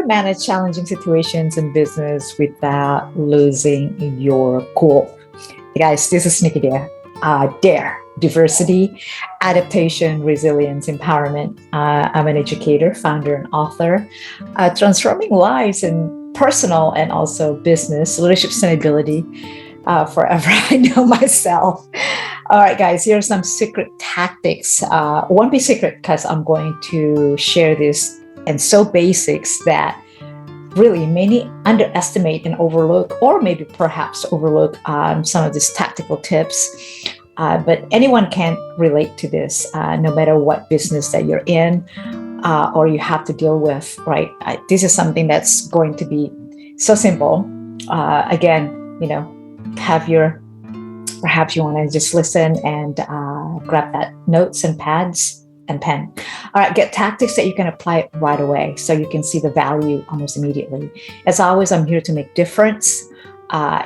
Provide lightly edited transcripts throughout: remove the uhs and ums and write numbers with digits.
to manage challenging situations in business without losing your cool. Hey guys, this is Nicky there. Dare, diversity, adaptation, resilience, empowerment. I'm an educator, founder, and author, transforming lives in personal and also business, leadership, sustainability. Forever I know myself. All right, guys, here are some secret tactics. Won't be secret because I'm going to share this and so basics that really many underestimate and overlook, or maybe perhaps overlook some of these tactical tips. But anyone can relate to this, no matter what business that you're in or you have to deal with, right? This is something that's going to be so simple. Again, perhaps you want to just listen and grab that notes and pads and pen. All right, get tactics that you can apply right away so you can see the value almost immediately. As always, I'm here to make difference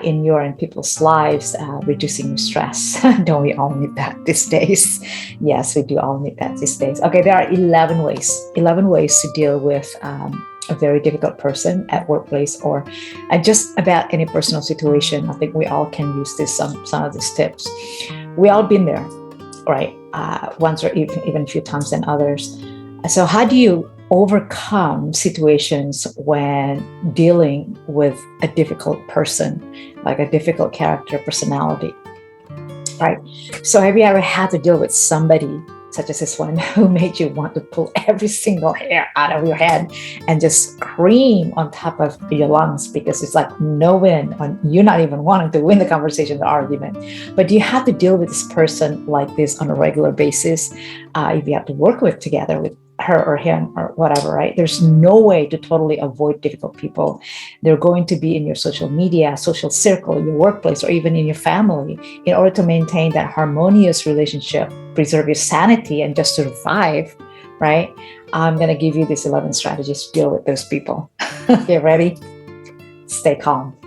in your and people's lives, reducing your stress. Don't we all need that these days? Yes, we do all need that these days. Okay, there are 11 ways to deal with a very difficult person at workplace or just about any personal situation. I think we all can use some of these tips. We all been there, right? Once or even a few times than others. So how do you overcome situations when dealing with a difficult person, like a difficult character, personality, right? So have you ever had to deal with somebody such as this one who made you want to pull every single hair out of your head and just scream on top of your lungs because it's like no win, and you're not even wanting to win the conversation, the argument. But do you have to deal with this person like this on a regular basis? If you have to work with together with her or him or whatever, right? There's no way to totally avoid difficult people. They're going to be in your social media, social circle, your workplace, or even in your family. In order to maintain that harmonious relationship, preserve your sanity, and just survive, right? I'm going to give you these 11 strategies to deal with those people. Okay, ready? Stay calm.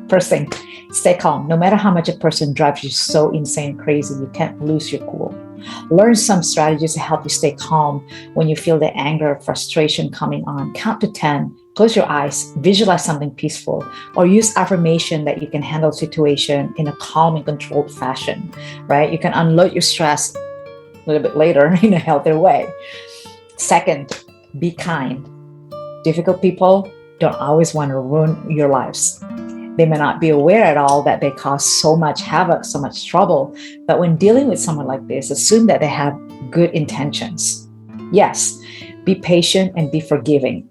First thing, stay calm. No matter how much a person drives you so insane crazy, you can't lose your cool. Learn some strategies to help you stay calm when you feel the anger or frustration coming on. Count to 10, close your eyes, visualize something peaceful, or use affirmation that you can handle situation in a calm and controlled fashion, right? You can unload your stress a little bit later in a healthier way. Second, be kind. Difficult people don't always want to ruin your lives. They may not be aware at all that they cause so much havoc, so much trouble. But when dealing with someone like this, assume that they have good intentions. Yes, be patient and be forgiving.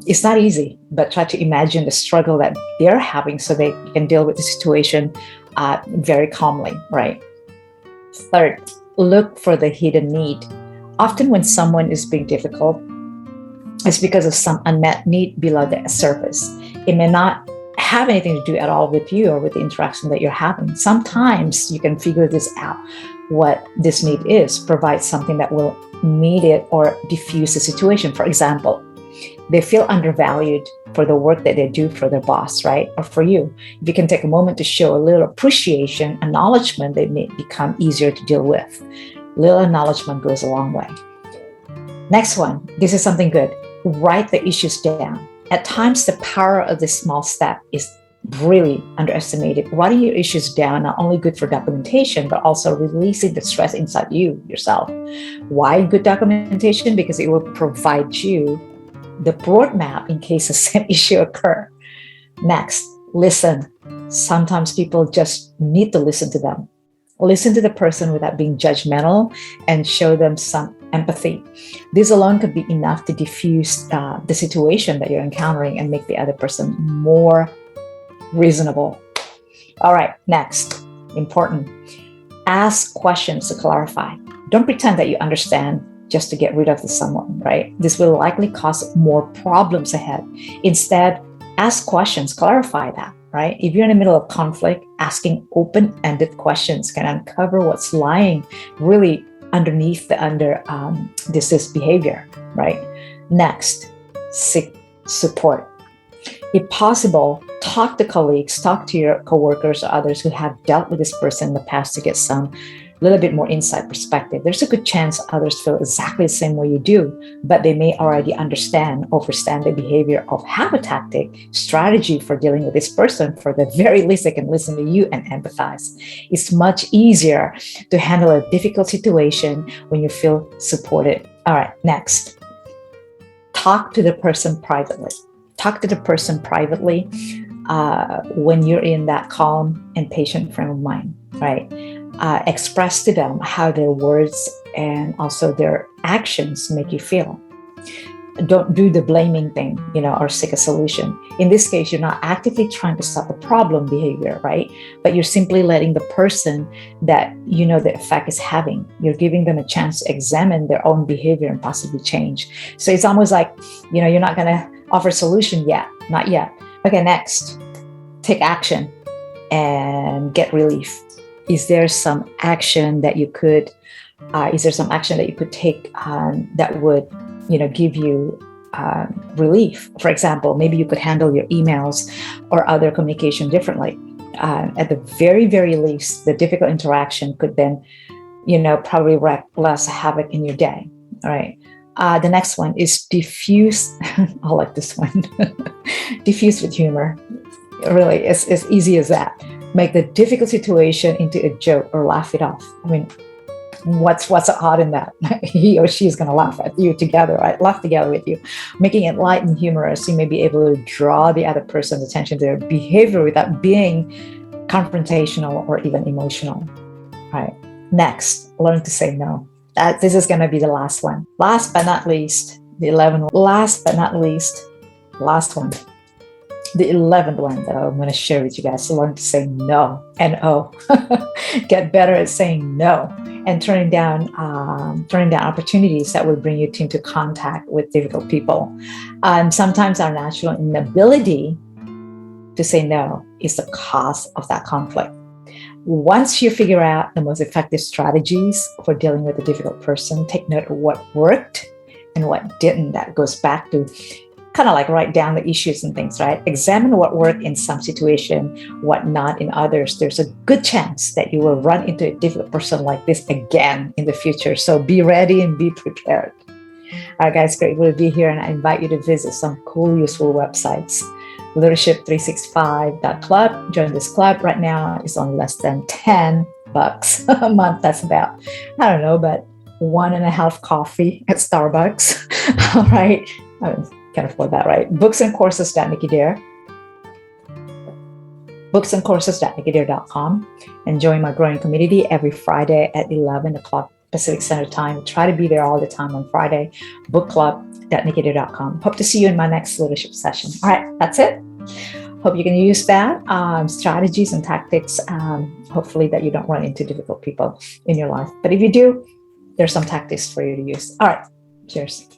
It's not easy, but try to imagine the struggle that they're having so they can deal with the situation very calmly, right? Third, look for the hidden need. Often when someone is being difficult, it's because of some unmet need below the surface. It may not have anything to do at all with you or with the interaction that you're having. Sometimes you can figure this out, what this need is, provide something that will meet it or diffuse the situation. For example, they feel undervalued for the work that they do for their boss, right? Or for you. If you can take a moment to show a little appreciation, acknowledgement, they may become easier to deal with. Little acknowledgement goes a long way. Next one, this is something good. Write the issues down. At times, the power of this small step is really underestimated. Writing your issues down, not only good for documentation, but also releasing the stress inside yourself. Why good documentation? Because it will provide you the roadmap in case the same issue occur. Next, listen. Sometimes people just need to listen to them. Listen to the person without being judgmental and show them some empathy. This alone could be enough to diffuse the situation that you're encountering and make the other person more reasonable. All right, next, important. Ask questions to clarify. Don't pretend that you understand just to get rid of someone, right? This will likely cause more problems ahead. Instead, ask questions, clarify that, right? If you're in the middle of conflict, asking open-ended questions can uncover what's lying really underneath this behavior, right? Next, seek support. If possible, talk to colleagues, talk to your coworkers or others who have dealt with this person in the past to get some little bit more insight perspective, there's a good chance others feel exactly the same way you do, but they may already understand the behavior of have a tactic, strategy for dealing with this person. For the very least, they can listen to you and empathize. It's much easier to handle a difficult situation when you feel supported. All right, next. Talk to the person privately. Talk to the person privately when you're in that calm and patient frame of mind, right? Express to them how their words and also their actions make you feel. Don't do the blaming thing, or seek a solution. In this case, you're not actively trying to stop the problem behavior, right? But you're simply letting the person that the effect is having. You're giving them a chance to examine their own behavior and possibly change. So it's almost like, you're not going to offer a solution yet, not yet. Okay, next, take action and get relief. Is there some action that you could take that would give you relief? For example, maybe you could handle your emails or other communication differently. At the very, very least, the difficult interaction could then, probably wreak less havoc in your day. All right. The next one is diffuse. I like this one. Diffuse with humor. Really, it's as easy as that. Make the difficult situation into a joke or laugh it off. I mean, what's odd in that? He or she is going to laugh at you together, right? Laugh together with you. Making it light and humorous, you may be able to draw the other person's attention to their behavior without being confrontational or even emotional. All right. Next, learn to say no. This is going to be the last one. Last but not least, the 11th. Last but not least, last one. The 11th one that I'm going to share with you guys. Learn to say no. N-O. Get better at saying no and turning down opportunities that will bring you into contact with difficult people. Sometimes our natural inability to say no is the cause of that conflict. Once you figure out the most effective strategies for dealing with a difficult person, take note of what worked and what didn't. That goes back to kind of like write down the issues and things, right? Examine what worked in some situation, what not in others. There's a good chance that you will run into a difficult person like this again in the future. So be ready and be prepared. All right, guys, grateful to be here, and I invite you to visit some cool, useful websites. Leadership365.club. Join this club right now. It's on less than $10 a month. That's about, I don't know, but 1.5 coffee at Starbucks. All right. Can't afford that, right? Books and courses.Nicky Dare. booksandcourses.nickydare.com, and join my growing community every Friday at 11 o'clock Pacific Standard Time. Try to be there all the time on Friday. bookclub.nickydare.com. Hope to see you in my next leadership session. All right, that's it. Hope you can use that strategies and tactics. Hopefully that you don't run into difficult people in your life. But if you do, there's some tactics for you to use. All right, cheers.